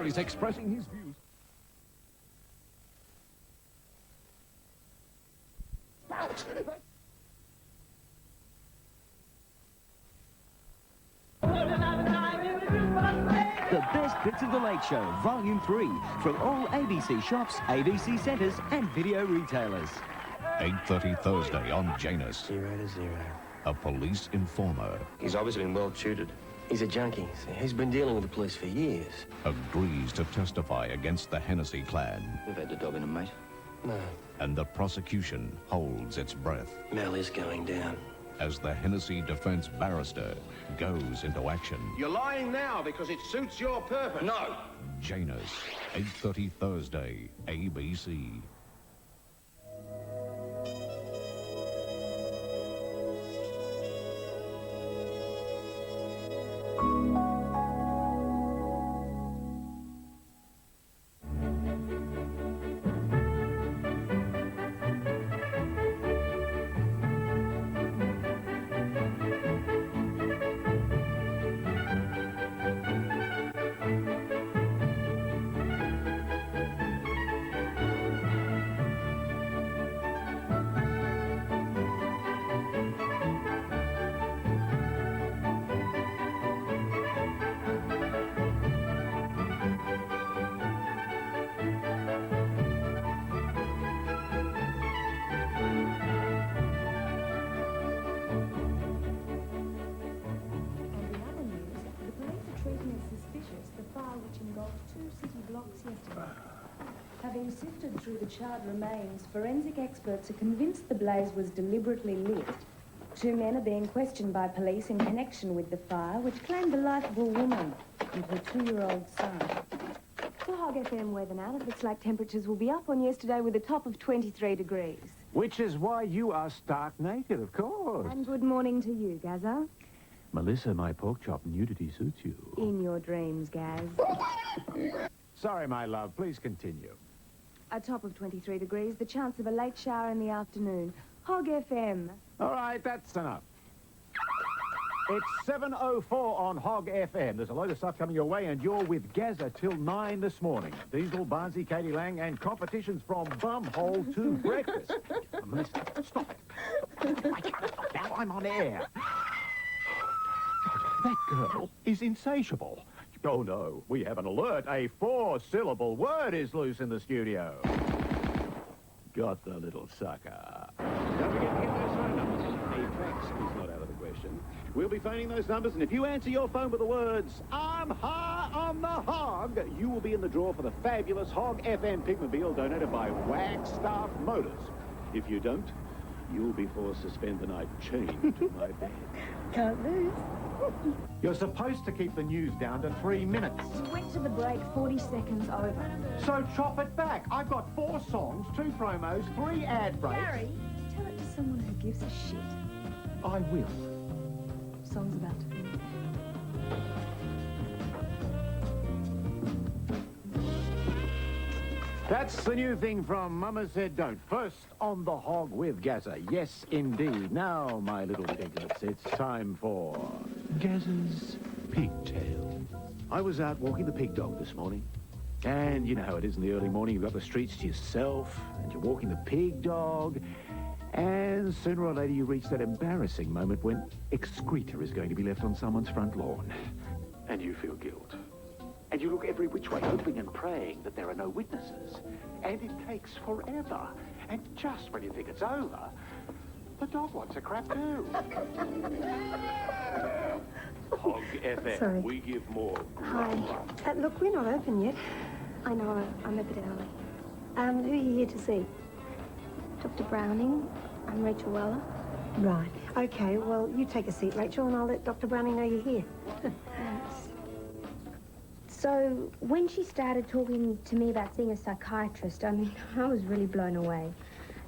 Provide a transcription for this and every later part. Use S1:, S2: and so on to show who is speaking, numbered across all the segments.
S1: is expressing his views.
S2: The best bits of the Late Show, Volume 3, from all ABC shops, ABC centres and video retailers.
S1: 8:30 Thursday on Janus.
S3: 0-0.
S1: A police informer
S3: He's obviously been well tutored. He's a junkie. He's been dealing with the police for years.
S1: agrees to testify against the Hennessy clan,
S3: We've had the dog in him, mate. No.
S1: and the prosecution holds its breath
S3: Mel is going down.
S1: as the Hennessy defense barrister goes into action.
S4: You're lying now because it suits your purpose.
S3: No!
S1: Janus, 8:30 Thursday, ABC.
S5: Having sifted through the charred remains, forensic experts are convinced the blaze was deliberately lit. 2 men are being questioned by police in connection with the fire, which claimed the life of a woman and her 2-year-old son.
S6: The Hog FM weather now. It looks like temperatures will be up on yesterday with a top of 23 degrees.
S7: Which is why you are stark naked, of course.
S6: And good morning to you, Gazza.
S7: Melissa, my pork chop nudity suits you.
S6: In your dreams, Gaz.
S7: Sorry, my love. Please continue.
S6: A top of 23 degrees, the chance of a late shower in the afternoon. Hog FM.
S7: All right, that's enough. It's 7:04 on Hog FM. There's a load of stuff coming your way, and you're with Gazza till 9 this morning. Diesel, Barnsley, Katie Lang, and competitions from Bumhole to breakfast. Melissa, stop it. I can't stop now. I'm on air. That girl is insatiable. Oh, no, we have an alert. A 4-syllable word is loose in the studio. Got the little sucker. Don't forget to get those phone numbers. A fax is not out of the question. We'll be phoning those numbers, and if you answer your phone with the words, "I'm high on the hog," you will be in the draw for the fabulous Hog FM Pigmobile donated by Wagstaff Motors. If you don't, you'll be forced to spend the night chained to my bed.
S5: Can't lose.
S7: You're supposed to keep the news down to 3 minutes.
S5: You went to the break 40 seconds over.
S7: So chop it back. I've got 4 songs, 2 promos, 3 ad breaks.
S5: Gary, tell it to someone who gives a shit.
S7: I will.
S5: Song's about to finish.
S7: That's the new thing from Mama Said Don't. First on the Hog with Gazza. Yes, indeed. Now, my little piglets, it's time for Gazza's Pigtail. I was out walking the pig dog this morning. And you know how it is in the early morning. You've got the streets to yourself, and you're walking the pig dog. And sooner or later you reach that embarrassing moment when excreta is going to be left on someone's front lawn. And you feel guilt. And you look every which way, hoping and praying that there are no witnesses. And it takes forever. And just when you think it's over, the dog wants a crap too. Hog FM,
S6: Sorry.
S7: we give more.
S6: Hi. Look, we're not open yet. I know, I'm a bit early. Who are you here to see? Dr. Browning. I'm Rachel Weller. Right. Okay, well, you take a seat, Rachel, and I'll let Dr. Browning know you're here.
S8: Thanks. So, when she started talking to me about seeing a psychiatrist, I mean, I was really blown away.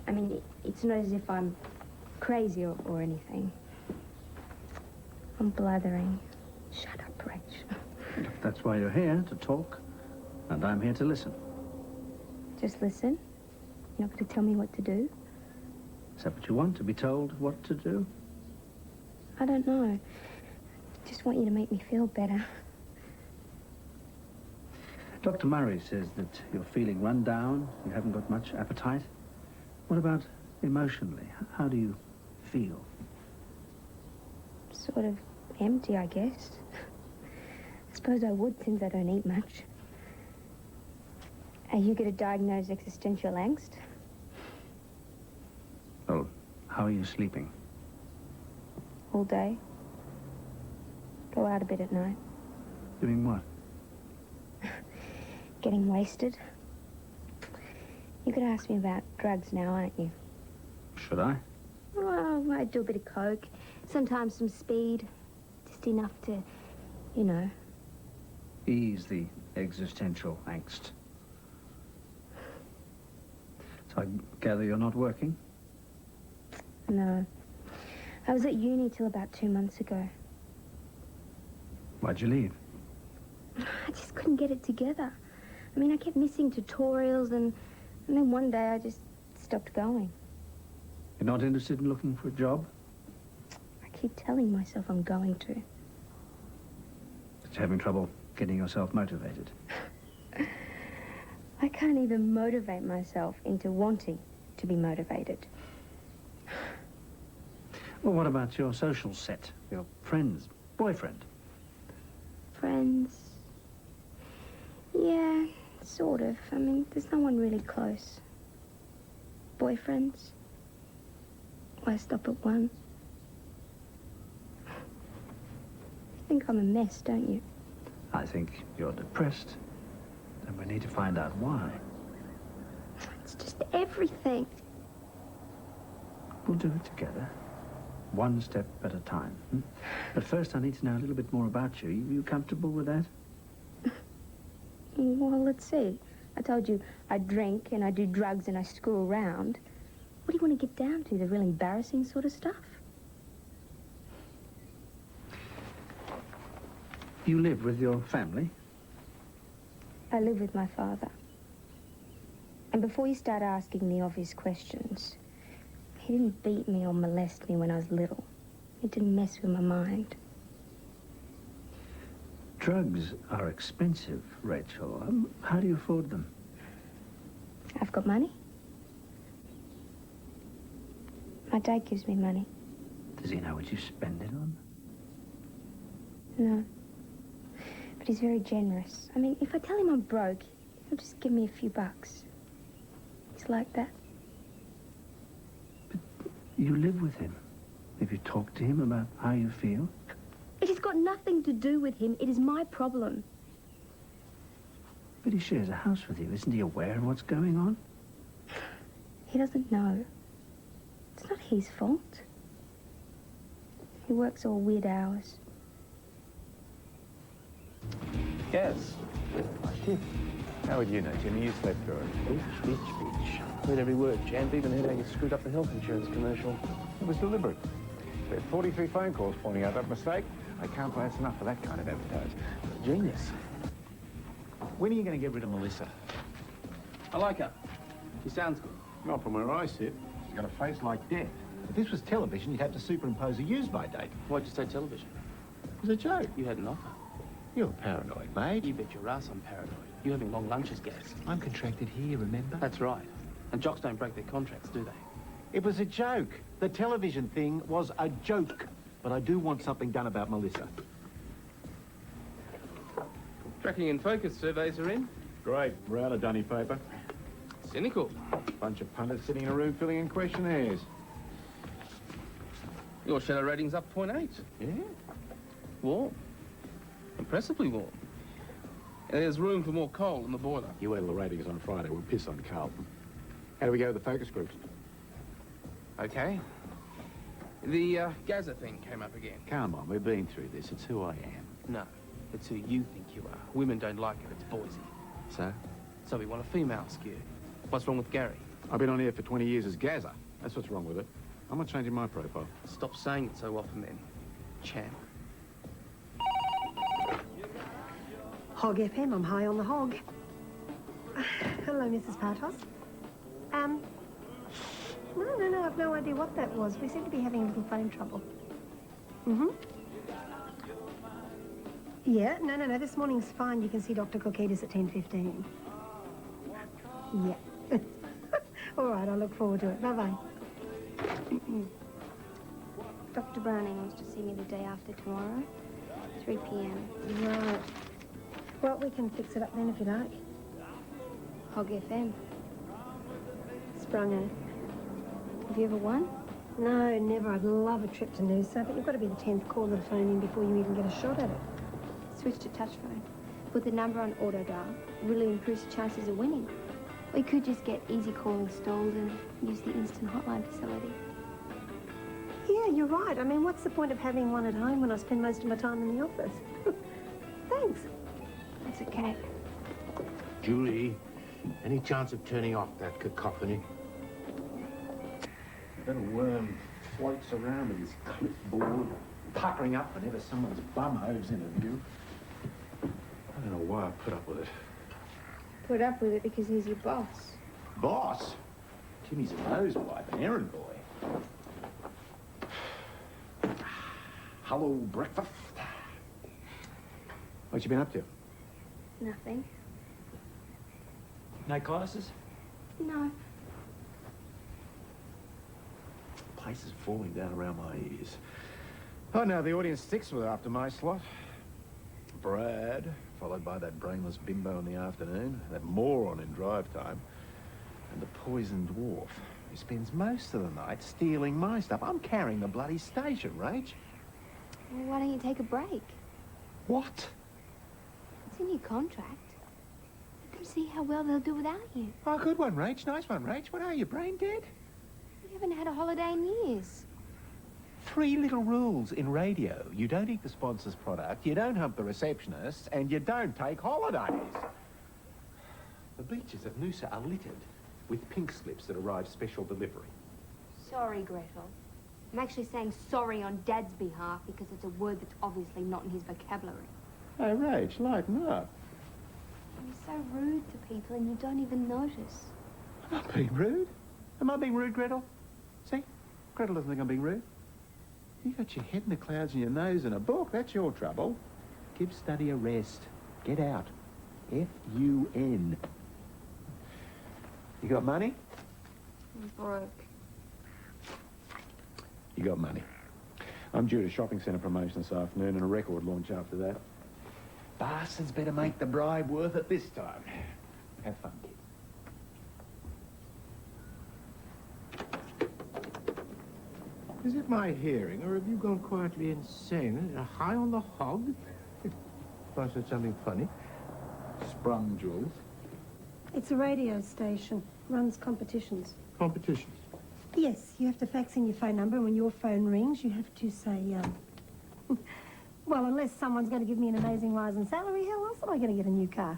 S8: I mean, it's not as if I'm crazy or anything. I'm blathering. Shut up, Rach.
S9: That's why you're here, to talk, and I'm here to listen.
S8: Just listen. You're not going to tell me what to do?
S9: Is that what you want, to be told what to do?
S8: I don't know. I just want you to make me feel better.
S9: Dr. Murray says that you're feeling run down, you haven't got much appetite. What about emotionally? How do you feel?
S8: Sort of empty, I guess. I suppose I would, since I don't eat much. Are you going to diagnose existential angst?
S9: Well, how are you sleeping?
S8: All day. Go out a bit at night.
S9: Doing what?
S8: Getting wasted. You're going to ask me about drugs now, aren't you?
S9: Should I?
S8: Well, I do a bit of coke. Sometimes some speed. Just enough to, you know.
S9: Ease the existential angst. So I gather you're not working?
S8: No. I was at uni till about 2 months ago.
S9: Why'd you leave?
S8: I just couldn't get it together. I mean, I kept missing tutorials and then one day I just stopped going.
S9: You're not interested in looking for a job?
S8: I keep telling myself I'm going to.
S9: But you're having trouble getting yourself motivated.
S8: I can't even motivate myself into wanting to be motivated.
S9: Well, what about your social set? Your friends, boyfriend?
S8: Friends? Yeah, sort of. I mean, there's no one really close. Boyfriends? Why stop at one? You think I'm a mess, don't you?
S9: I think you're depressed, and we need to find out why.
S8: It's just everything.
S9: We'll do it together. One step at a time. But first, I need to know a little bit more about you. You comfortable with that?
S8: Well, let's see. I told you I drink and I do drugs and I screw around. What do you want to get down to? The real embarrassing sort of stuff?
S9: You live with your family?
S8: I live with my father. And before you start asking the obvious questions, he didn't beat me or molest me when I was little. It didn't mess with my mind.
S9: Drugs are expensive, Rachel. How do you afford them?
S8: I've got money. My dad gives me money.
S9: Does he know what you spend it on?
S8: No. But he's very generous. I mean, if I tell him I'm broke, he'll just give me a few bucks. He's like that.
S9: You live with him. Have you talked to him about how you feel?
S8: It has got nothing to do with him. It is my problem.
S9: But he shares a house with you. Isn't he aware of what's going on?
S8: He doesn't know. It's not his fault. He works all weird hours.
S7: Yes. How would you know, Jimmy? You slept through it.
S3: Bitch. Heard every word, champ. Even heard how you screwed up the health insurance commercial.
S7: It was deliberate. We had 43 phone calls pointing out that mistake. I can't pass enough for that kind of advertising.
S3: Genius.
S7: When are you going to get rid of Melissa?
S3: I like her. She sounds good.
S7: Not from where I sit. She's got a face like death. If this was television, you'd have to superimpose a use-by date.
S3: Why'd you say television?
S7: It was a joke.
S3: You had an offer.
S7: You're paranoid, mate.
S3: You bet your ass I'm paranoid. You having long lunches, Gaz.
S7: I'm contracted here, remember?
S3: That's right. And jocks don't break their contracts, do they?
S7: It was a joke. The television thing was a joke. But I do want something done about Melissa.
S3: Tracking and focus surveys are in.
S7: Great. We're out of dunny paper.
S3: Cynical.
S7: Bunch of punters sitting in a room filling in questionnaires.
S3: Your shadow rating's up 0.8.
S7: Yeah?
S3: Warm. Impressively warm. And there's room for more coal in the boiler.
S7: You wait till the ratings on Friday. We'll piss on Carlton. How do we go with the focus groups?
S3: Okay. The Gaza thing came up again.
S7: Come on, we've been through this. It's who I am.
S3: No, it's who you think you are. Women don't like it, it's boysy.
S7: So?
S3: So we want a female skew. What's wrong with Gary?
S7: I've been on here for 20 years as Gaza. That's what's wrong with it. I'm not changing my profile.
S3: Stop saying it so often then, champ.
S6: Hog FM, I'm high on the hog. Hello, Mrs. Partos. No, I've no idea what that was. We seem to be having a little phone trouble. Yeah, no, this morning's fine. You can see Dr. Kokitis at 10:15. Yeah. All right, I'll look forward to it. Bye-bye.
S8: Dr. Browning wants to see me the day after tomorrow, 3 p.m.
S6: Right. Well, we can fix it up then if you like.
S8: Hog FM.
S6: Sprung it.
S8: Have you ever won?
S6: No, never. I'd love a trip to Noosa, but you've got to be the 10th caller to phone in before you even get a shot at it.
S8: Switch to touch phone. Put the number on auto dial. Really improves the chances of winning. We could just get easy call installed and use the instant hotline facility.
S6: Yeah, you're right. I mean, what's the point of having one at home when I spend most of my time in the office? Thanks.
S8: That's okay.
S4: Julie, any chance of turning off that cacophony?
S7: That worm floats around with his clipboard, puckering up whenever someone's bum hoves in a view. I don't know why I put up with it.
S8: Put up with it because he's your boss.
S7: Boss? Timmy's a nosewipe, an errand boy. Hello, breakfast. What you been up to?
S8: Nothing.
S7: No classes?
S8: No.
S7: Place is falling down around my ears. Oh, no, the audience sticks with after my slot. Brad, followed by that brainless bimbo in the afternoon, that moron in drive time, and the poisoned dwarf, who spends most of the night stealing my stuff. I'm carrying the bloody station, Rach.
S8: Well, why don't you take a break?
S7: What?
S8: It's in your contract. Let them see how well they'll do without you.
S7: Oh, good one, Rach. Nice one, Rach. What are you, brain dead?
S8: You haven't had a holiday in years.
S7: 3 little rules in radio. You don't eat the sponsor's product, you don't hump the receptionists, and you don't take holidays. The beaches of Noosa are littered with pink slips that arrive special delivery.
S8: Sorry, Gretel. I'm actually saying sorry on Dad's behalf because it's a word that's obviously not in his vocabulary.
S7: Hey, Rach, lighten up.
S8: You're so rude to people and you don't even notice.
S7: I'm not being rude. Am I being rude, Gretel? See? Gretel doesn't think I'm being rude. You got your head in the clouds and your nose in a book. That's your trouble. Give study a rest. Get out. F-U-N. You got money?
S8: I'm broke.
S7: You got money. I'm due to shopping centre promotion this afternoon and a record launch after that. Bastards better make the bribe worth it this time. Have fun, kid.
S4: Is it my hearing, or have you gone quietly insane? High on the hog? If I said something funny.
S7: Sprung, Jules.
S6: It's a radio station. Runs competitions.
S4: Competitions?
S6: Yes, you have to fax in your phone number, and when your phone rings, you have to say, well, unless someone's going to give me an amazing rise in salary, how else am I going to get a new car?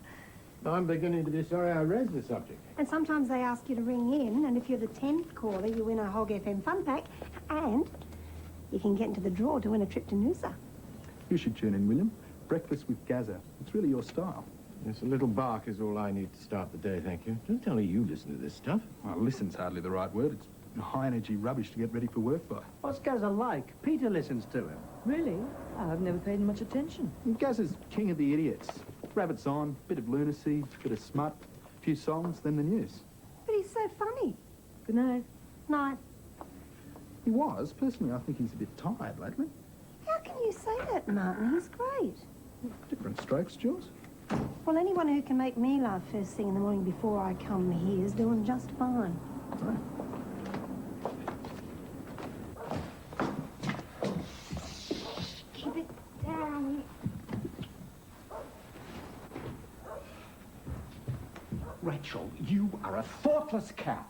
S4: I'm beginning to be sorry I raised the subject.
S6: And sometimes they ask you to ring in, and if you're the 10th caller, you win a Hog FM fun pack, and you can get into the draw to win a trip to Noosa.
S10: You should tune in, William. Breakfast with Gaza. It's really your style.
S4: Yes, a little bark is all I need to start the day, thank you. Don't tell me you listen to this stuff.
S10: Well, listen's hardly the right word. It's high-energy rubbish to get ready for work by.
S9: What's Gaza like? Peter listens to him.
S11: Really? I've never paid much attention.
S10: And Gaza's king of the idiots. Rabbits on, bit of lunacy, bit of smut, a few songs, then the news.
S6: But he's so funny.
S11: Good night.
S6: Night.
S10: He was. Personally, I think he's a bit tired lately.
S6: How can you say that, Martin? He's great.
S10: Different strokes, Jules.
S6: Well, anyone who can make me laugh first thing in the morning before I come here is doing just fine.
S10: Right.
S8: Keep it down.
S7: Rachel, you are a thoughtless cow.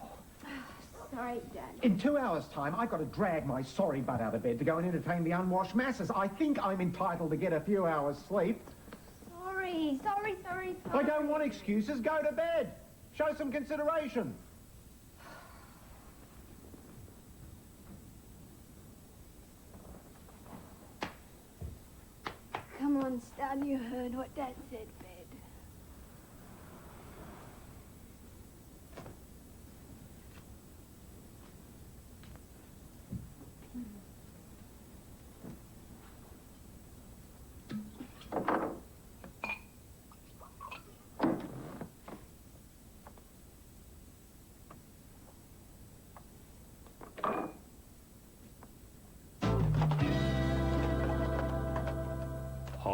S8: Sorry, Dad.
S7: In 2 hours' time, I've got to drag my sorry butt out of bed to go and entertain the unwashed masses. I think I'm entitled to get a few hours' sleep.
S8: Sorry.
S7: I don't want excuses. Go to bed. Show some consideration.
S8: Come on, Stan, you heard what Dad said, bed.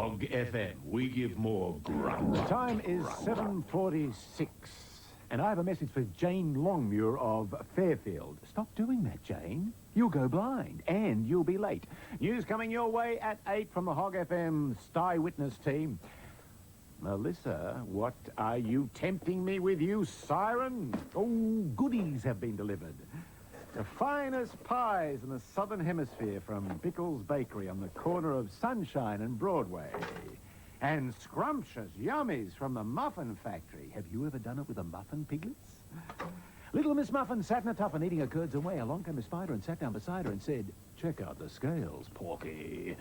S1: Hog FM. We give more grunt.
S7: Time is 7:46. And I have a message for Jane Longmuir of Fairfield. Stop doing that, Jane. You'll go blind, and you'll be late. News coming your way at 8 from the Hog FM Sty Witness team. Melissa, what are you tempting me with, you siren? Oh, goodies have been delivered. The finest pies in the Southern Hemisphere from Bickle's Bakery on the corner of Sunshine and Broadway. And scrumptious yummies from the Muffin Factory. Have you ever done it with a muffin, piglets? Little Miss Muffin sat in a tuffin eating her curds away. Along came a spider and sat down beside her and said, "Check out the scales, Porky."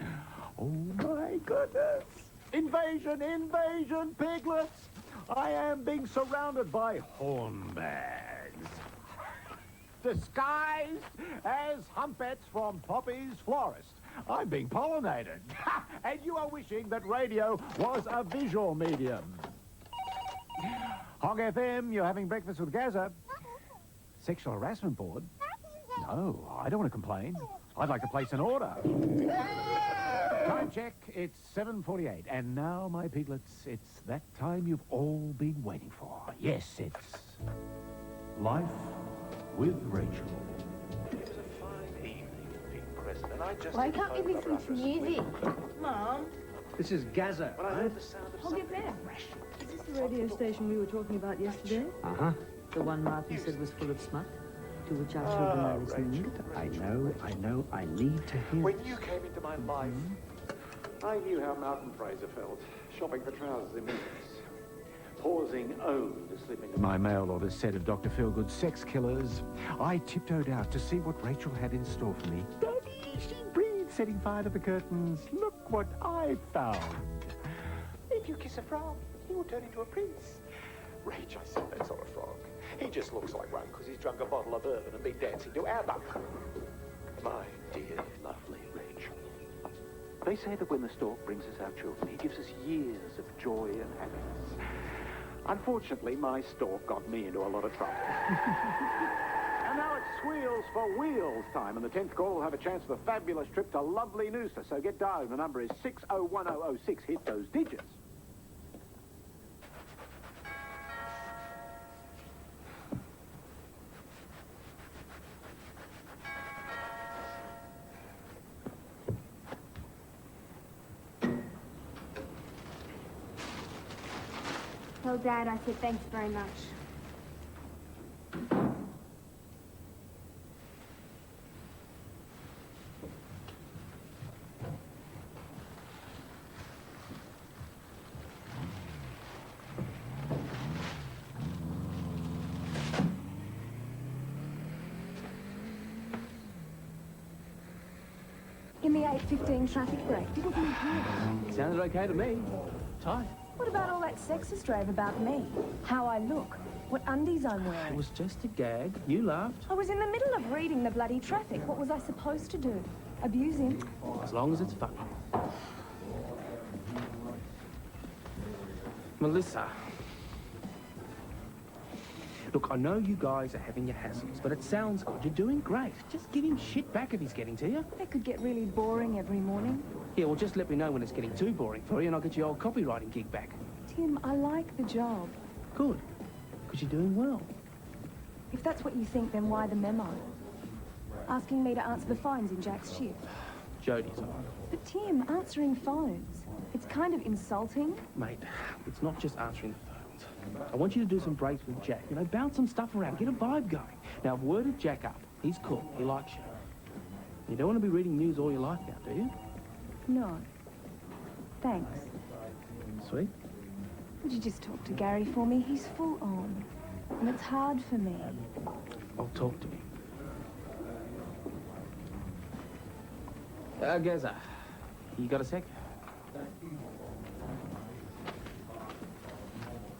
S7: Oh, my goodness. Invasion, invasion, piglets. I am being surrounded by hornbags. Disguised as humpbats from Poppy's florist. I'm being pollinated. And you are wishing that radio was a visual medium. Hog FM, you're having breakfast with Gazza. Sexual harassment board? No, I don't want to complain. I'd like to place an order. Time check, it's 7:48. And now, my piglets, it's that time you've all been waiting for. Yes, it's Life with Rachel.
S12: Why can't we listen to music? Mom?
S9: This is Gazza.
S11: Hog FM. Is this the radio station we were talking about yesterday?
S9: Uh-huh.
S11: The one Martin said was full of smut? To which I should have been listening.
S9: I need to hear
S7: When you came into my life, I knew how Martin Fraser felt, shopping for trousers in Memphis. Pausing only to slip into my mail order set of Dr. Feelgood's Sex Killers, I tiptoed out to see what Rachel had in store for me. Daddy, she breathed, setting fire to the curtains. Look what I found. If you kiss a frog, he will turn into a prince. Rach, I said, that's not a frog. He just looks like one because he's drunk a bottle of bourbon and been dancing to ABBA. My dear, lovely Rachel. They say that when the stork brings us our children, he gives us years of joy and happiness. Unfortunately, my stork got me into a lot of trouble. And now it's Squeals for Wheels time, and the 10th call will have a chance for the fabulous trip to lovely Noosa. So get dialed. The number is 601006. Hit those digits.
S8: Tell Dad I said thanks very much.
S5: In the 8:15 traffic break, didn't you hear?
S3: Sounded okay to me. Tight.
S5: What about all that sexist rave about me? How I look? What undies I'm
S3: It
S5: wearing?
S3: was just a gag. You laughed.
S5: I was in the middle of reading the bloody traffic. What was I supposed to do? Abuse him?
S3: As long as it's fun. Melissa. Look, I know you guys are having your hassles, but it sounds good. You're doing great. Just give him shit back if he's getting to you.
S5: That could get really boring every morning.
S3: Yeah, well, just let me know when it's getting too boring for you and I'll get your old copywriting gig back.
S5: Tim, I like the job.
S3: Good, because you're doing well.
S5: If that's what you think, then why the memo? Asking me to answer the phones in Jack's shift.
S3: Jodie's on.
S5: But Tim, answering phones, it's kind of insulting.
S3: Mate, it's not just answering the phones. I want you to do some breaks with Jack. You know, bounce some stuff around, get a vibe going. Now, I've worded Jack up. He's cool. He likes you. You don't want to be reading news all your life now, do you?
S5: No. Thanks.
S3: Sweet.
S5: Would you just talk to Gary for me? He's full on. And it's hard for me.
S3: I'll talk to him. Gazza, you got a sec?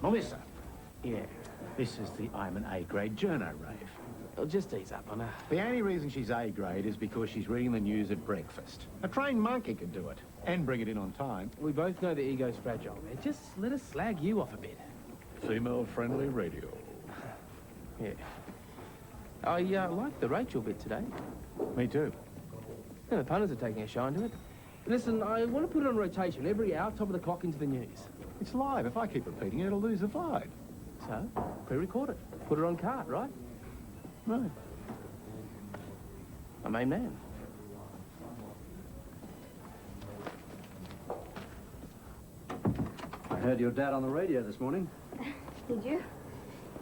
S7: Melissa. Yeah, this is the I'm an A-grade journo rave.
S3: Oh, just ease up on her.
S7: The only reason she's A-grade is because she's reading the news at breakfast. A trained monkey could do it, and bring it in on time.
S3: We both know the ego's fragile, man. Just let us slag you off a bit.
S1: Female-friendly radio.
S3: Yeah. I like the Rachel bit today.
S7: Me too.
S3: Yeah, the punters are taking a shine to it. Listen, I want to put it on rotation every hour, top of the clock into the news.
S7: It's live. If I keep repeating it, it'll lose the vibe.
S3: So, pre-record it. Put it on card, right?
S7: Right.
S3: I'm a man.
S9: I heard your dad on the radio this morning.
S8: Did you?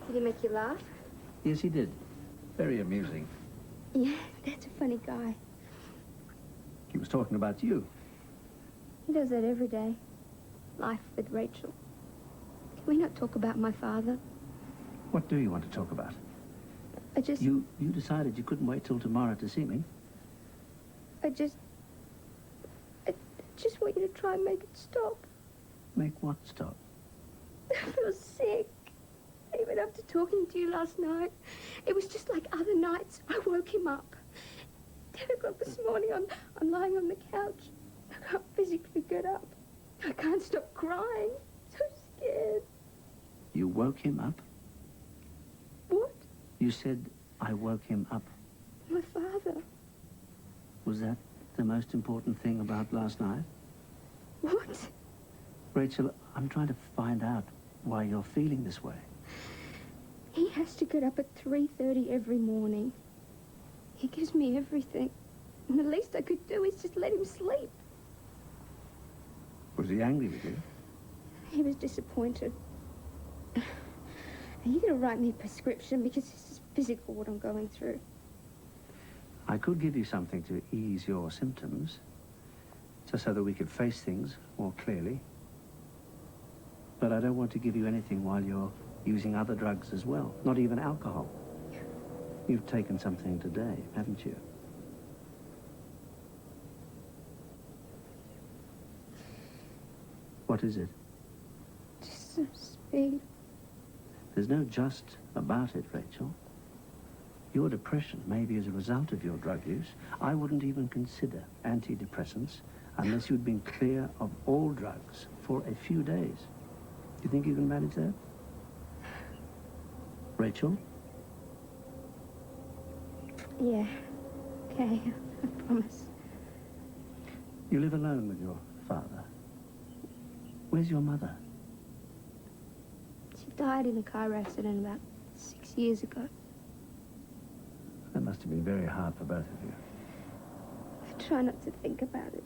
S8: Did he make you laugh?
S9: Yes, he did. Very amusing.
S8: Yeah, that's a funny guy.
S9: He was talking about you.
S8: He does that every day. Life with Rachel. Can we not talk about my father?
S9: What do you want to talk about?
S8: I just...
S9: You decided you couldn't wait till tomorrow to see me?
S8: I just want you to try and make it stop.
S9: Make what stop?
S8: I feel sick. Even after talking to you last night, it was just like other nights. I woke him up. 10 o'clock this morning, I'm lying on the couch. I can't physically get up. I can't stop crying. So scared.
S9: You woke him up?
S8: What?
S9: You said, I woke him up.
S8: My father.
S9: Was that the most important thing about last night?
S8: What?
S9: Rachel, I'm trying to find out why you're feeling this way.
S8: He has to get up at 3:30 every morning. He gives me everything. And the least I could do is just let him sleep.
S9: Was he angry with you?
S8: He was disappointed. Are you going to write me a prescription? Because this is physical, what I'm going through.
S9: I could give you something to ease your symptoms, just so that we could face things more clearly. But I don't want to give you anything while you're using other drugs as well, not even alcohol. You've taken something today, haven't you? What is it?
S8: Just some speed.
S9: There's no just about it, Rachel. Your depression may be as a result of your drug use. I wouldn't even consider antidepressants unless you'd been clear of all drugs for a few days. Do you think you can manage that? Rachel?
S8: Yeah. Okay, I promise.
S9: You live alone with your father. Where's your mother?
S8: She died in a car accident about 6 years ago.
S9: That must have been very hard for both of you.
S8: I try not to think about it.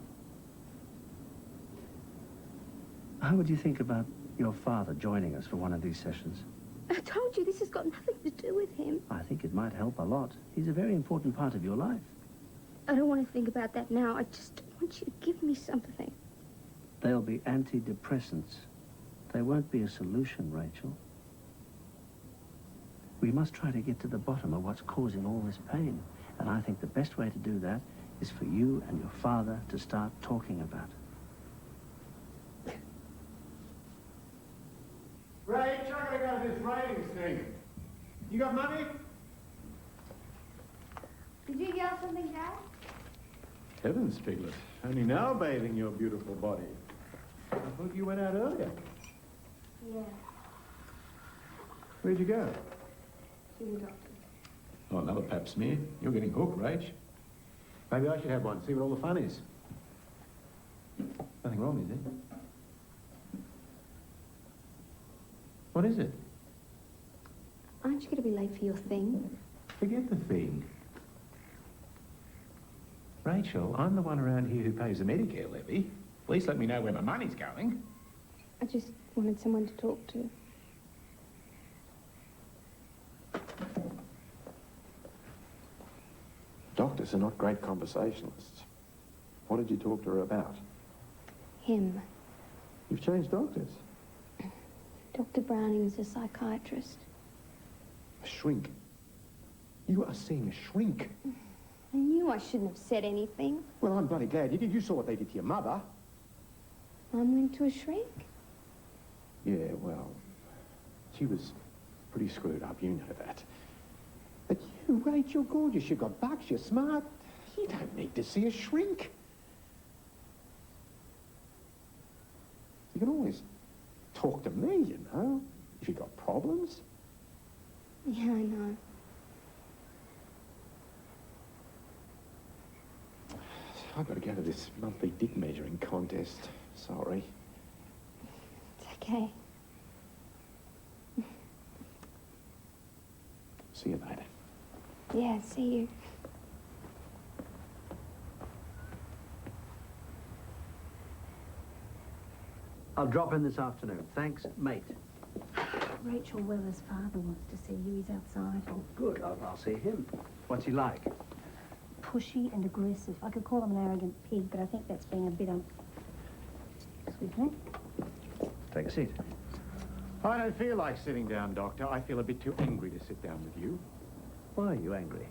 S9: How would you think about your father joining us for one of these sessions?
S8: I told you this has got nothing to do with him.
S9: I think it might help a lot. He's a very important part of your life.
S8: I don't want to think about that now. I just want you to give me something.
S9: They'll be antidepressants. They won't be a solution, Rachel. We must try to get to the bottom of what's causing all this pain. And I think the best way to do that is for you and your father to start talking about it.
S4: Rach, I gotta go to this ratings thing. You got money?
S8: Did you yell something, Dad?
S7: Heavens, Piglet. Only now bathing your beautiful body. I thought you went out earlier.
S8: Yeah,
S7: Where'd you go?
S8: to the doctor.
S7: Oh, another pap smear. You're getting hooked, Rach. Maybe I should have one, see what all the fun is. Nothing wrong, is there? What is it?
S8: Aren't you going to be late for your thing?
S7: Forget the thing. Rachel, I'm the one around here who pays the Medicare levy. At least let me know where my money's going.
S8: I just wanted someone to talk to.
S13: Doctors are not great conversationalists. What did you talk to her about?
S8: Him.
S13: You've changed doctors.
S8: Dr. Browning is a psychiatrist.
S13: A shrink. You are seeing a shrink.
S8: I knew I shouldn't have said anything.
S13: Well, I'm bloody glad you did. You saw what they did to your mother.
S8: Mum went to a shrink.
S13: Yeah, well, she was pretty screwed up, you know that. But you, Rach, you're gorgeous. You've got bucks, you're smart. You don't need to see a shrink. You can always talk to me, you know, if you've got problems.
S8: Yeah, I know.
S13: I've got to go to this monthly dick measuring contest. Sorry.
S8: It's okay.
S13: See you later.
S8: Yeah, see you.
S9: I'll drop in this afternoon. Thanks, mate.
S6: Rachel Weller's father wants to see you. He's outside.
S9: Oh, good. I'll see him. What's he like?
S6: Pushy and aggressive. I could call him an arrogant pig, but I think that's being a bit Excuse me?
S9: Take a seat.
S7: I don't feel like sitting down, Doctor. I feel a bit too angry to sit down with you.
S9: Why are you angry?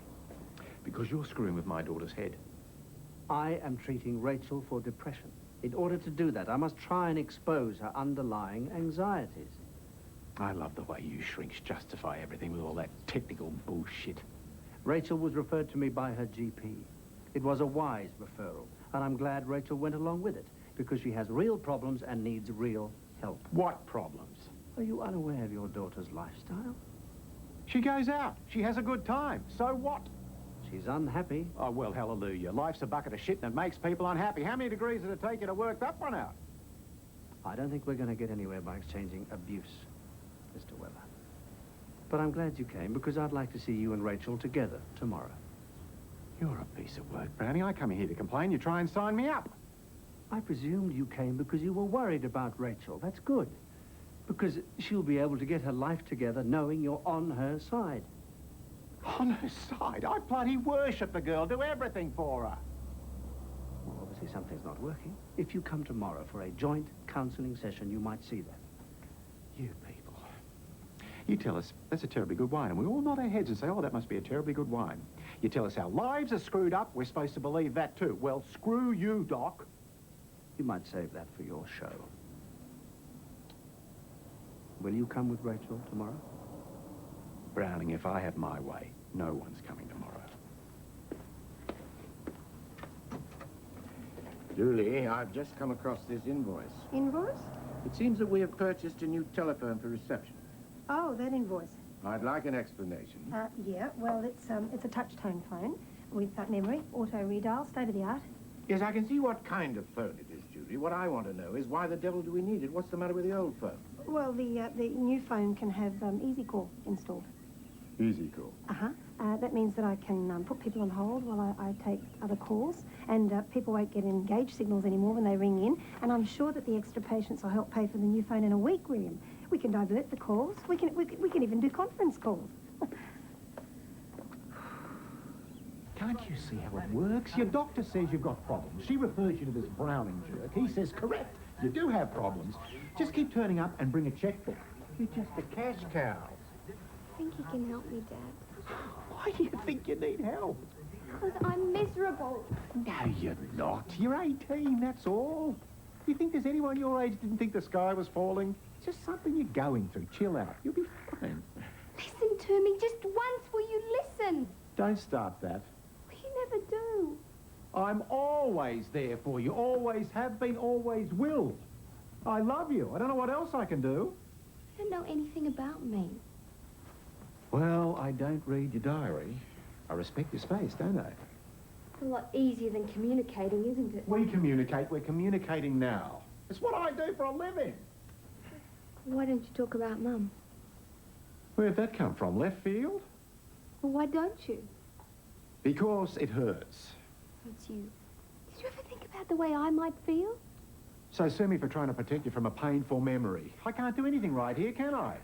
S7: Because you're screwing with my daughter's head.
S9: I am treating Rachel for depression. In order to do that, I must try and expose her underlying anxieties.
S7: I love the way you shrinks justify everything with all that technical bullshit.
S9: Rachel was referred to me by her GP. It was a wise referral, and I'm glad Rachel went along with it, because she has real problems and needs real help.
S7: What problems?
S9: Are you unaware of your daughter's lifestyle?
S7: She goes out. She has a good time. So what?
S9: She's unhappy.
S7: Oh, well, hallelujah. Life's a bucket of shit and it makes people unhappy. How many degrees did it take you to work that one out?
S9: I don't think we're going to get anywhere by exchanging abuse, Mr. Weller. But I'm glad you came, because I'd like to see you and Rachel together tomorrow.
S7: You're a piece of work, Brownie. I come here to complain. You try and sign me up.
S9: I presumed you came because you were worried about Rachel. That's good. Because she'll be able to get her life together knowing you're on her side.
S7: On her side? I bloody worship the girl, do everything for her.
S9: Well, obviously something's not working. If you come tomorrow for a joint counselling session, you might see that.
S7: You people. You tell us that's a terribly good wine, and we all nod our heads and say, oh, that must be a terribly good wine. You tell us our lives are screwed up, we're supposed to believe that too. Well, screw you, Doc.
S9: You might save that for your show. Will you come with Rachel tomorrow?
S7: Browning, if I have my way, no one's coming tomorrow.
S4: Julie, I've just come across this invoice.
S6: Invoice?
S4: It seems that we have purchased a new telephone for reception.
S6: Oh, that invoice.
S4: I'd like an explanation.
S6: Yeah, well, it's a touch-tone phone with memory, auto redial, state-of-the-art.
S4: Yes, I can see what kind of phone it is, Julie. What I want to know is why the devil do we need it? What's the matter with the old phone?
S6: Well, the new phone can have Easy Call installed.
S4: Easy Call.
S6: That means that I can put people on hold while I take other calls, and people won't get engaged signals anymore when they ring in, and I'm sure that the extra patience will help pay for the new phone in a week, William. We can divert the calls. We can even do conference calls.
S7: Can't you see how it works? Your doctor says you've got problems. She refers you to this Browning jerk. He says, correct, you do have problems. Just keep turning up and bring a checkbook. You're just a cash cow.
S8: I think you can help me, Dad.
S7: Why do you think you need help?
S8: Because I'm miserable.
S7: No, you're not. You're 18, that's all. You think there's anyone your age didn't think the sky was falling? It's just something you're going through. Chill out. You'll be fine.
S8: Listen to me just once. Will you listen?
S7: Don't start that.
S8: You never do.
S7: I'm always there for you. Always have been, always will. I love you. I don't know what else I can do.
S8: You don't know anything about me.
S7: Well, I don't read your diary. I respect your space, don't I?
S8: It's a lot easier than communicating, isn't it?
S7: We communicate. We're communicating now. It's what I do for a living.
S8: Why don't you talk about Mum?
S7: Where'd that come from? Left field?
S8: Well, why don't you?
S7: Because it hurts.
S8: Hurts you. Did you ever think about the way I might feel?
S7: So sue me for trying to protect you from a painful memory. I can't do anything right here, can I?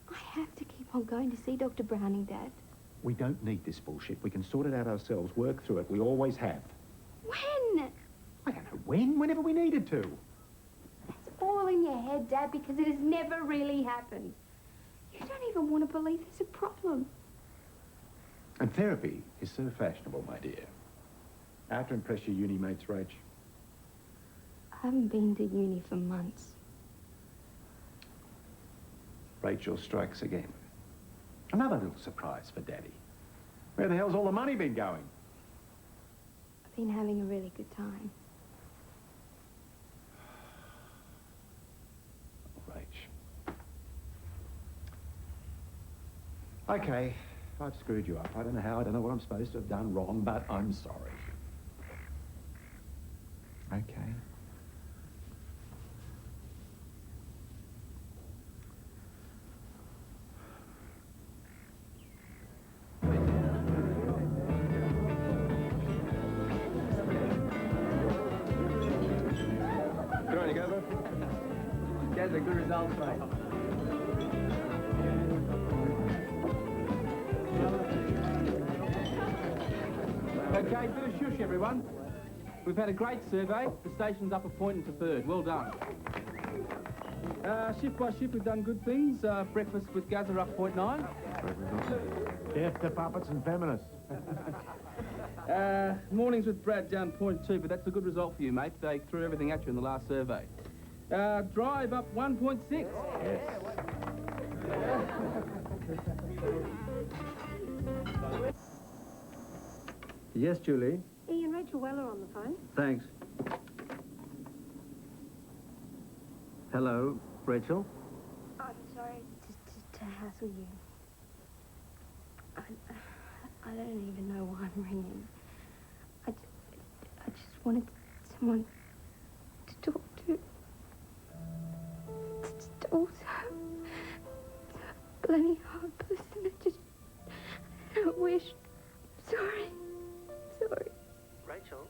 S8: I have to keep on going to see Dr. Browning, Dad.
S7: We don't need this bullshit. We can sort it out ourselves, work through it. We always have.
S8: When?
S7: I don't know when, whenever we needed to.
S8: It's all in your head, Dad, because it has never really happened. You don't even want to believe there's a problem.
S7: And therapy is so fashionable, my dear. Out to impress your uni mates, Rach.
S8: I haven't been to uni for months.
S7: Rachel strikes again. Another little surprise for Daddy. Where the hell's all the money been going?
S8: I've been having a really good time.
S7: Rach. Okay, I've screwed you up. I don't know how, I don't know what I'm supposed to have done wrong, but I'm sorry. Okay.
S14: Good on you, Gazza.
S3: Gazza, good results, mate. Okay, bit of shush, everyone. We've had a great survey. The station's up a point into third. Well done. Shift by shift, we've done good things. Breakfast with Gazza up 0.9.
S7: Death to puppets and feminists.
S3: Mornings with Brad down 0.2, but that's a good result for you, mate. They threw everything at you in the last survey. Drive up 1.6.
S7: Yes.
S9: Yes, Julie.
S6: Ian, Rachel Weller on the phone.
S9: Thanks. Hello, Rachel?
S8: I'm sorry to hassle you. I don't even know why I'm ringing. I just wanted someone to talk to. It's just also a bloody hard person. I don't wish. Sorry.
S9: Rachel?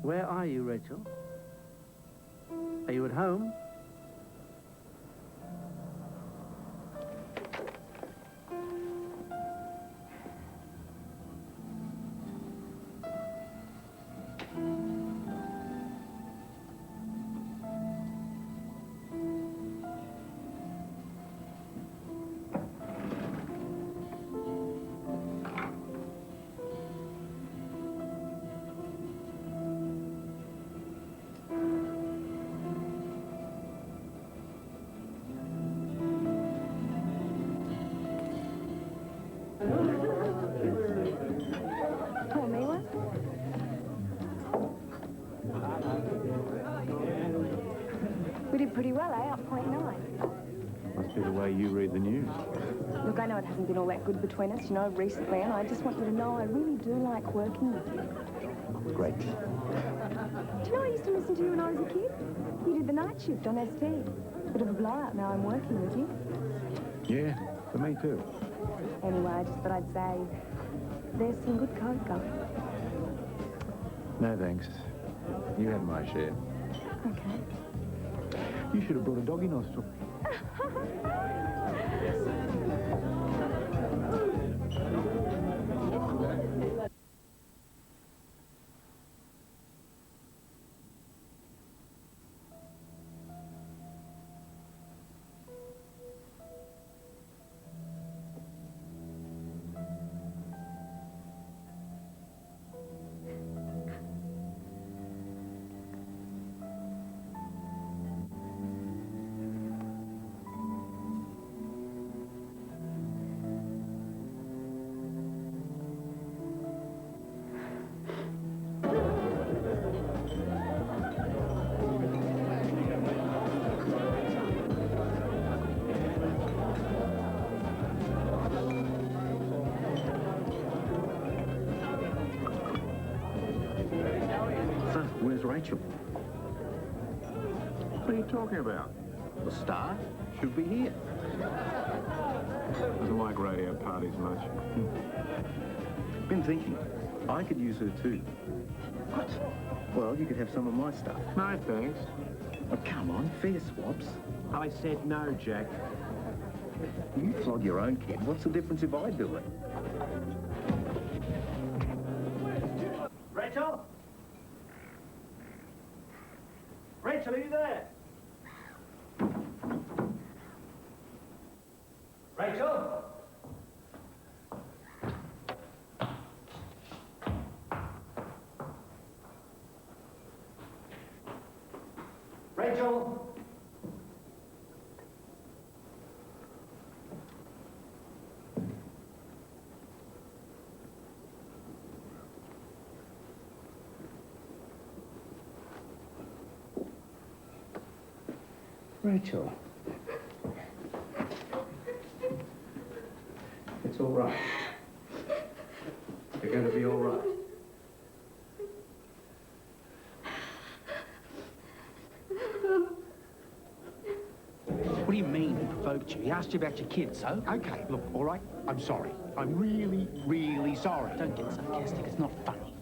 S9: Where are you, Rachel? Are you at home?
S5: Pour me one. We did pretty well, eh? Up 0.9.
S7: Must be the way you read the news.
S5: Look, I know it hasn't been all that good between us, you know, recently, and I just want you to know I really do like working with you.
S7: Great.
S5: Do you know I used to listen to you when I was a kid? You did the night shift on ST. Bit of a blowout now I'm working with you.
S7: Yeah, for me too.
S5: Anyway, I just thought I'd say there's some good coke going.
S7: No, thanks. You had my share.
S5: Okay.
S7: You should have brought a doggy nostril.
S13: Where's Rachel?
S7: What are you talking about?
S13: The star should be here.
S7: Doesn't like radio parties much.
S13: Been thinking, I could use her too. What? Well, you could have some of my stuff.
S7: No, thanks.
S13: Oh, come on, fair swaps.
S7: I said no, Jack.
S13: You flog your own kid. What's the difference if I do it?
S9: Rachel? Rachel, are you there? Rachel? Rachel? Rachel. It's all right. You're going to be all right.
S3: What do you mean he provoked you? He asked you about your kids, so?
S7: Okay, look, all right, I'm sorry. I'm really, really sorry.
S3: Don't get sarcastic, it's not funny.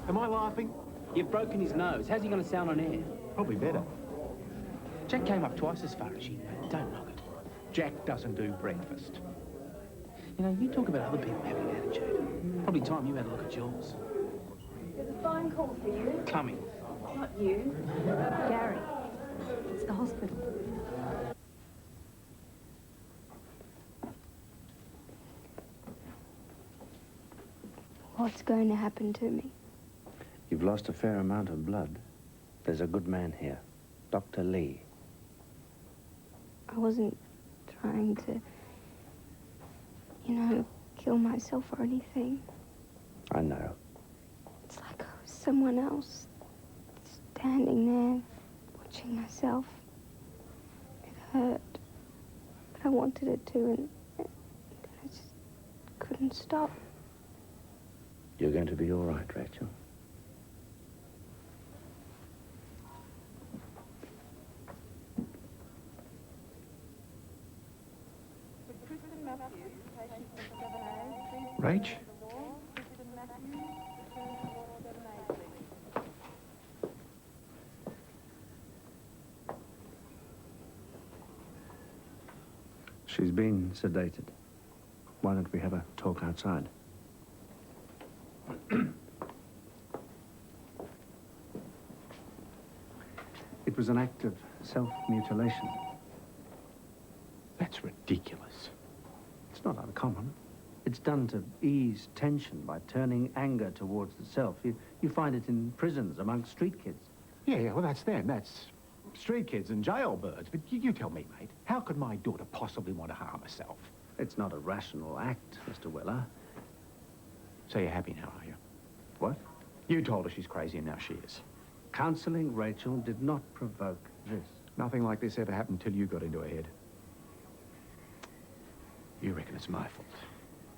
S7: Am I laughing?
S3: You've broken his nose. How's he going to sound on air?
S7: Probably better.
S3: Jack came up twice as far as you, but don't knock it.
S7: Jack doesn't do breakfast.
S3: You know, you talk about other people having an attitude. Probably time you had a look at yours.
S5: There's a phone call for you.
S3: Coming.
S5: Not you. Gary. It's the hospital.
S8: What's going to happen to me?
S9: You've lost a fair amount of blood. There's a good man here, Dr. Lee.
S8: I wasn't trying to, you know, kill myself or anything.
S9: I know.
S8: It's like I was someone else, standing there, watching myself. It hurt, but I wanted it to, and I just couldn't stop.
S9: You're going to be all right, Rachel.
S7: Rach?
S9: She's been sedated. Why don't we have a talk outside? It was an act of self-mutilation.
S7: That's ridiculous.
S9: It's not uncommon. It's done to ease tension by turning anger towards the self. You find it in prisons amongst street kids.
S7: Yeah, well, that's them. That's street kids and jailbirds. But you tell me, mate, how could my daughter possibly want to harm herself?
S9: It's not a rational act, Mr. Weller.
S7: So you're happy now, are you?
S9: What?
S7: You told her she's crazy, and now she is.
S9: Counseling Rachel did not provoke this.
S7: Nothing like this ever happened until you got into her head. You reckon it's my fault?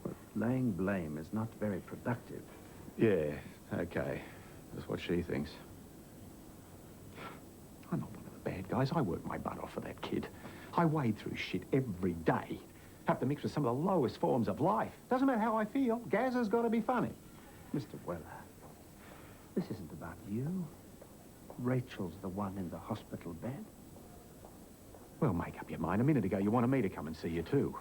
S9: Well, laying blame is not very productive.
S7: Yeah, okay. That's what she thinks. I'm not one of the bad guys. I worked my butt off for that kid. I wade through shit every day. Have to mix with some of the lowest forms of life. Doesn't matter how I feel. Gazza's got to be funny.
S9: Mr. Weller, this isn't about you. Rachel's the one in the hospital bed.
S7: Well, make up your mind. A minute ago, you wanted me to come and see you, too.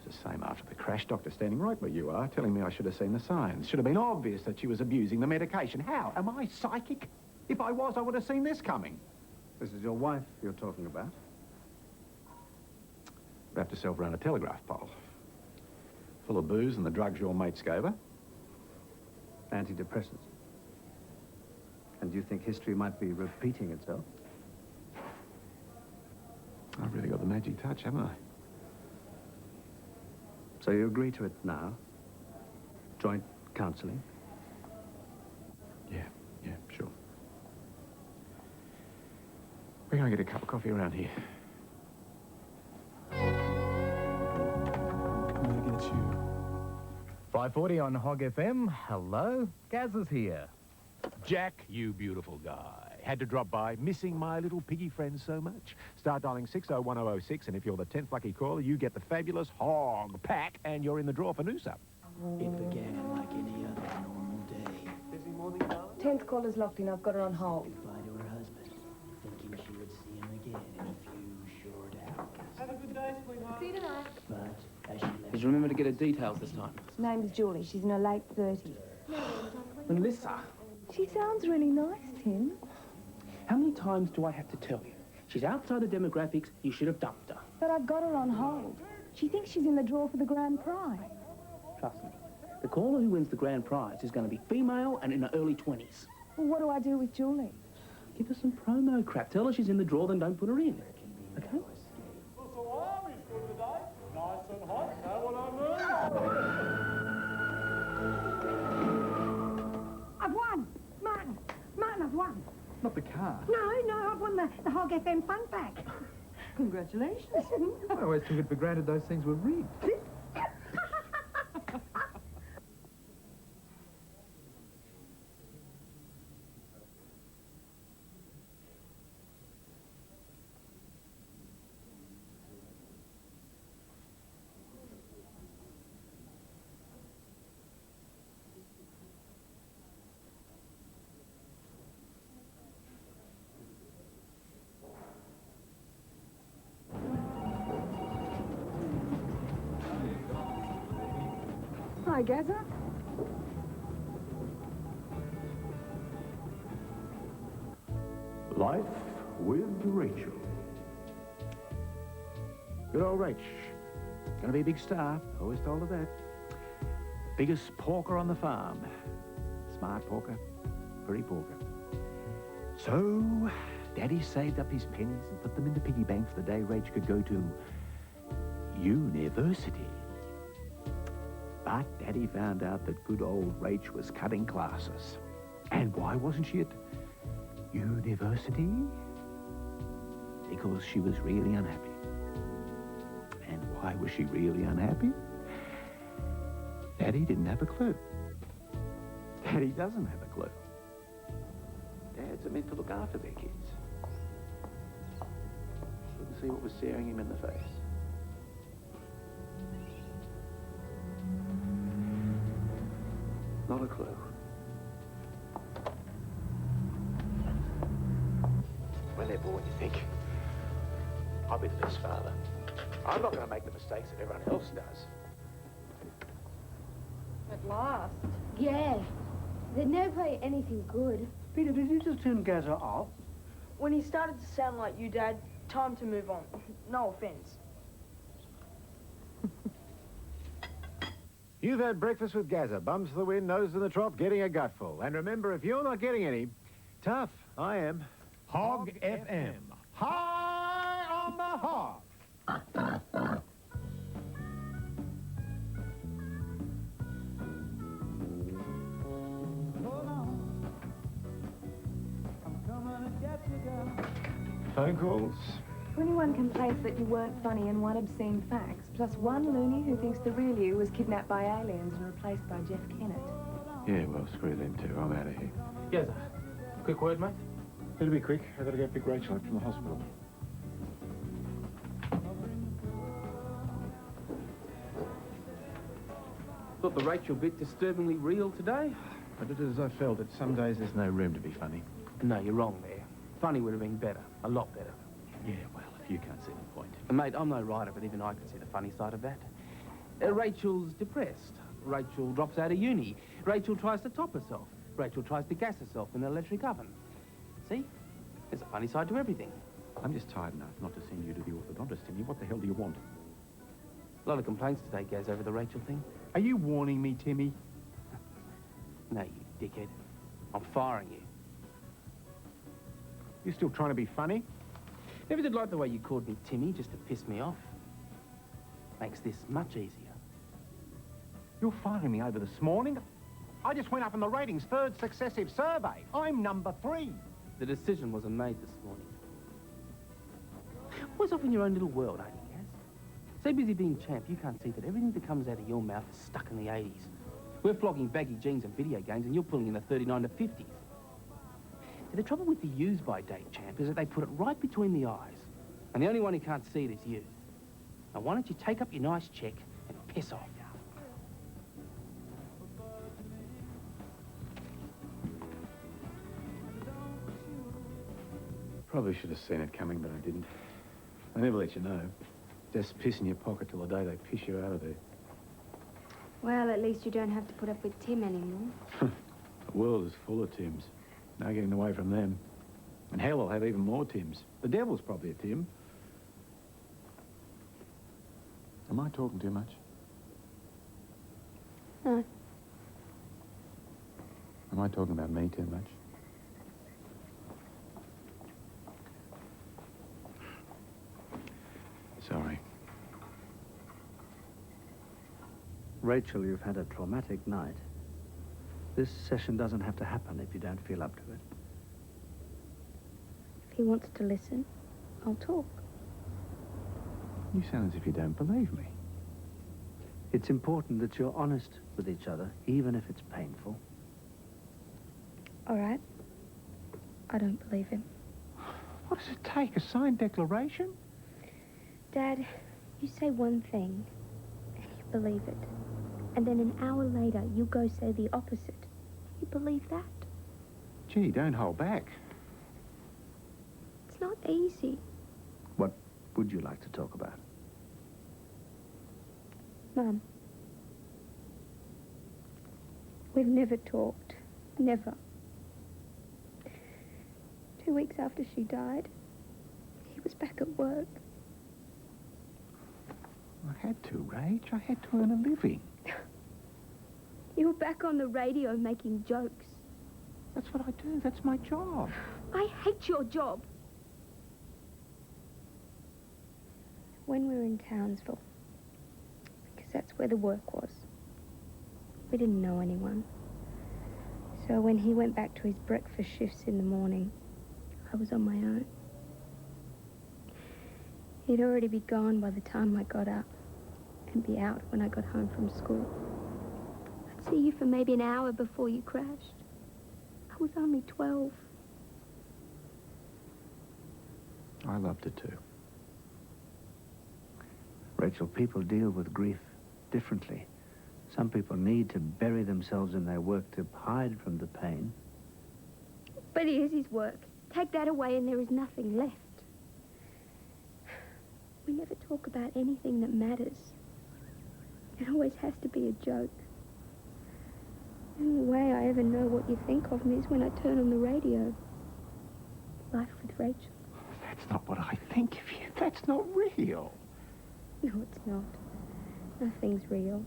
S7: It's the same after the crash. Doctor standing right where you are, telling me I should have seen the signs. Should have been obvious that she was abusing the medication. How? Am I psychic? If I was, I would have seen this coming.
S9: This is your wife you're talking about?
S7: Wrapped herself around a telegraph pole. Full of booze and the drugs your mates gave her.
S9: Antidepressants. And do you think history might be repeating itself?
S7: I've really got the magic touch, haven't I?
S9: So you agree to it now? Joint counseling?
S7: Yeah, sure. We're going to get a cup of coffee around here.
S14: Look at you. 540 on Hog FM. Hello, Gaz is here.
S7: Jack, you beautiful guy. Had to drop by, missing my little piggy friend so much. Start dialing 601006, and if you're the 10th lucky caller, you get the fabulous Hog Pack, and you're in the draw for Noosa.
S3: It began like any other normal day.
S11: Busy morning, darling?
S12: 10th caller's locked in. I've got her on hold.
S3: Goodbye to her husband, thinking she would see him again in a few short hours.
S11: Have a good day, sweetheart.
S12: See you tonight.
S3: But as she left... Did you remember to get her details this time?
S12: Name's Julie. She's in her late 30s.
S3: Melissa,
S12: She sounds really nice, Tim.
S3: how many times do I have to tell you? She's outside the demographics. You should have dumped her.
S12: But I've got her on hold. She thinks she's in the draw for the grand prize.
S3: Trust me. The caller who wins the grand prize is going to be female and in her early 20s.
S12: Well, what do I do with Julie?
S3: Give her some promo crap. Tell her she's in the draw, then don't put her in. Okay?
S11: So are we good today? Nice and hot, know what I mean?
S6: I've won! Martin, I've won.
S10: Not the car.
S6: No, I've won the Hog FM Fun Pack.
S11: Congratulations. I always took it for granted those things were rigged.
S12: Hi, Gazza.
S7: Life with Rachel. Good old Rach. Gonna be a big star. Always told her that. Biggest porker on the farm. Smart porker. Pretty porker. So, Daddy saved up his pennies and put them in the piggy bank for the day Rach could go to university. But Daddy found out that good old Rach was cutting classes. And why wasn't she at university? Because she was really unhappy. And why was she really unhappy? Daddy didn't have a clue. Daddy doesn't have a clue. Dads are meant to look after their kids. Couldn't see what was staring him in the face. Not a clue. When they're born, you think, I'll be the best father. I'm not going to make the mistakes that everyone else does.
S12: At last.
S8: Yeah. They'd never play anything good.
S9: Peter, did you just turn Gazza off?
S12: When he started to sound like you, Dad, time to move on. No offense.
S7: You've had breakfast with Gazza. Bums to the wind, nose to the trough, getting a gutful. And remember, if you're not getting any, tough, I am.
S1: Hog FM.
S7: High on the hog. Phone calls.
S5: 21 complaints that you weren't funny and 1 obscene fax, plus 1 loony who thinks the real you was kidnapped by aliens and replaced by Jeff Kennett.
S7: Yeah, well, screw them too. I'm out of here.
S3: Yes, quick word, mate.
S7: It'll be quick. I've got to go pick Rachel up from the hospital.
S3: Thought the Rachel bit disturbingly real today.
S7: I did it as I felt it. Some days there's no room to be funny.
S3: No, you're wrong there. Funny would have been better. A lot better.
S7: Yeah, well, if you can't see the point.
S3: And mate, I'm no writer, but even I can see the funny side of that. Rachel's depressed. Rachel drops out of uni. Rachel tries to top herself. Rachel tries to gas herself in an electric oven. See? There's a funny side to everything.
S7: I'm just tired enough not to send you to the orthodontist, Timmy. What the hell do you want?
S3: A lot of complaints today, Gaz, over the Rachel thing.
S7: Are you warning me, Timmy?
S3: No, you dickhead. I'm firing you.
S7: You still trying to be funny?
S3: Never did like the way you called me Timmy just to piss me off. Makes this much easier.
S7: You're firing me over this morning? I just went up in the ratings, 3rd successive survey. I'm number 3.
S3: The decision wasn't made this morning. Always off in your own little world, ain't you, Gaz? So busy being champ, you can't see that everything that comes out of your mouth is stuck in the 80s. We're flogging baggy jeans and video games, and you're pulling in the 39 to 50s. See, the trouble with the use-by date, champ, is that they put it right between the eyes. And the only one who can't see it is you. Now, why don't you take up your nice check and piss off?
S7: Probably should have seen it coming, but I didn't. I never let you know. Just piss in your pocket till the day they piss you out of there.
S8: Well, at least you don't have to put up with Tim anymore.
S7: The world is full of Tims. No getting away from them. And hell, I'll have even more Tims. The devil's probably a Tim. Am I talking too much?
S8: No.
S7: Am I talking about me too much? Sorry.
S9: Rachel, you've had a traumatic night. This session doesn't have to happen if you don't feel up to it.
S8: If he wants to listen, I'll talk.
S7: You sound as if you don't believe me.
S9: It's important that you're honest with each other, even if it's painful.
S8: All right. I don't believe him.
S7: What does it take? A signed declaration?
S8: Dad, you say one thing, and you believe it. And then an hour later, you go say the opposite. You believe that?
S7: Gee, don't hold back.
S8: It's not easy.
S9: What would you like to talk about?
S8: Mum. We've never talked. Never. 2 weeks after she died, he was back at work.
S7: I had to, Rach. I had to earn a living.
S8: You were back on the radio making jokes.
S7: That's what I do. That's my job.
S8: I hate your job. When we were in Townsville, because that's where the work was, we didn't know anyone. So when he went back to his breakfast shifts in the morning, I was on my own. He'd already be gone by the time I got up and be out when I got home from school. I'd see you for maybe an hour before you crashed. I was only 12.
S7: I loved it too.
S9: Rachel, people deal with grief differently. Some people need to bury themselves in their work to hide from the pain.
S8: But here's his work. Take that away and there is nothing left. We never talk about anything that matters. It always has to be a joke. The only way I ever know what you think of me is when I turn on the radio. Life with Rachel.
S7: That's not what I think of you. That's not real.
S8: No, it's not. Nothing's real.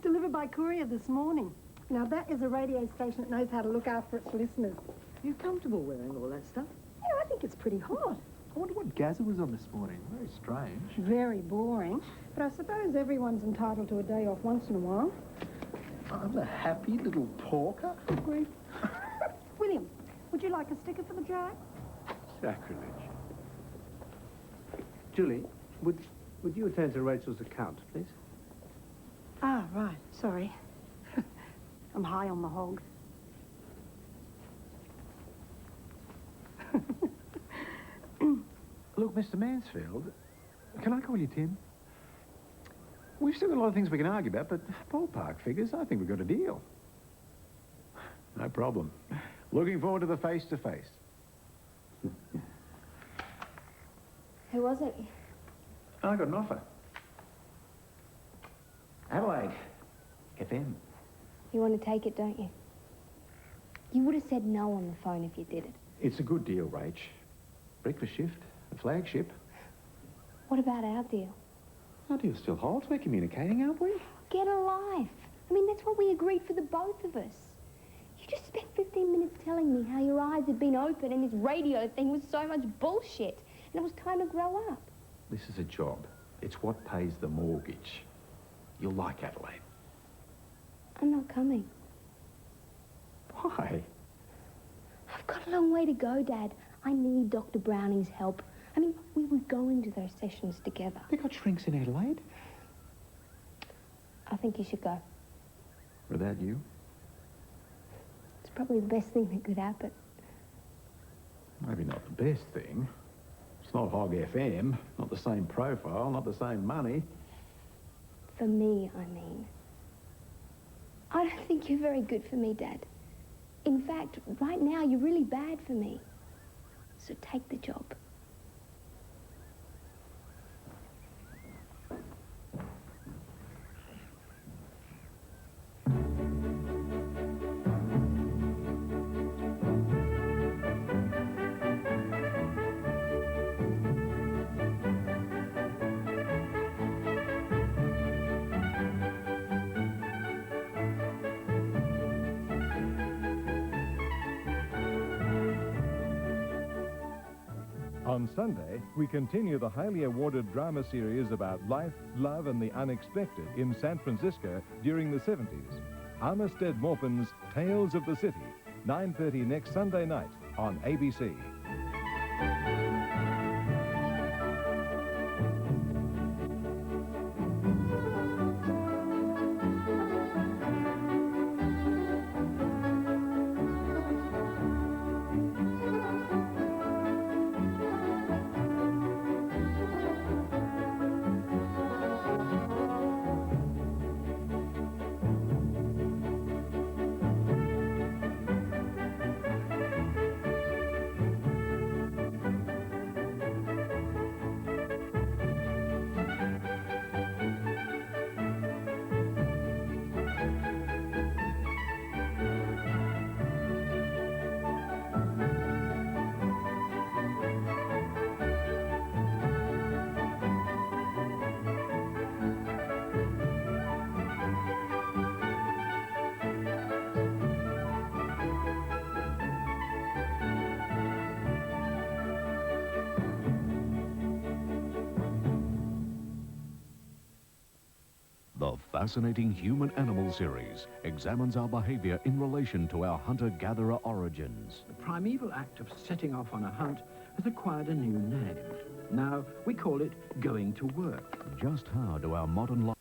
S6: Delivered by courier this morning. Now, that is a radio station that knows how to look after its listeners.
S15: Are you comfortable wearing all that stuff?
S6: Yeah, I think it's pretty hot.
S10: I wonder what Gazza was on this morning. Very strange.
S6: Very boring. But I suppose everyone's entitled to a day off once in a while.
S10: I'm a happy little porker. Great.
S6: William, would you like a sticker for the drag?
S7: Sacrilege.
S9: Julie, would you attend to Rachel's account, please?
S6: Ah, right. Sorry. I'm high on the hog.
S7: Look, Mr. Mansfield, can I call you Tim? We've still got a lot of things we can argue about, but ballpark figures, I think we've got a deal. No problem. Looking forward to the face-to-face.
S8: Who was it?
S7: I got an offer. Adelaide. FM.
S8: You want to take it, don't you? You would have said no on the phone if you did it.
S7: It's a good deal, Rach. Breakfast shift, a flagship.
S8: What about our deal?
S7: Our deal still holds. We're communicating, aren't we?
S8: Get a life. I mean, that's what we agreed for the both of us. You just spent 15 minutes telling me how your eyes had been open and this radio thing was so much bullshit. And it was time to grow up.
S7: This is a job. It's what pays the mortgage. You'll like Adelaide.
S8: I'm not coming.
S7: Why?
S8: I've got a long way to go, Dad. I need Dr. Browning's help. I mean, we were going to those sessions together.
S7: They got shrinks in Adelaide.
S8: I think you should go.
S7: Without you?
S8: It's probably the best thing that could happen.
S7: Maybe not the best thing. It's not Hog FM, not the same profile, not the same money.
S8: For me, I mean. I don't think you're very good for me, Dad. In fact, right now, you're really bad for me. So take the job.
S16: On Sunday, we continue the highly awarded drama series about life, love, and the unexpected in San Francisco during the 70s. Armistead Maupin's Tales of the City, 9:30 next Sunday night on ABC.
S1: fascinating human-animal series examines our behavior in relation to our hunter-gatherer origins.
S17: The primeval act of setting off on a hunt has acquired a new name. Now we call it going to work.
S1: Just how do our modern life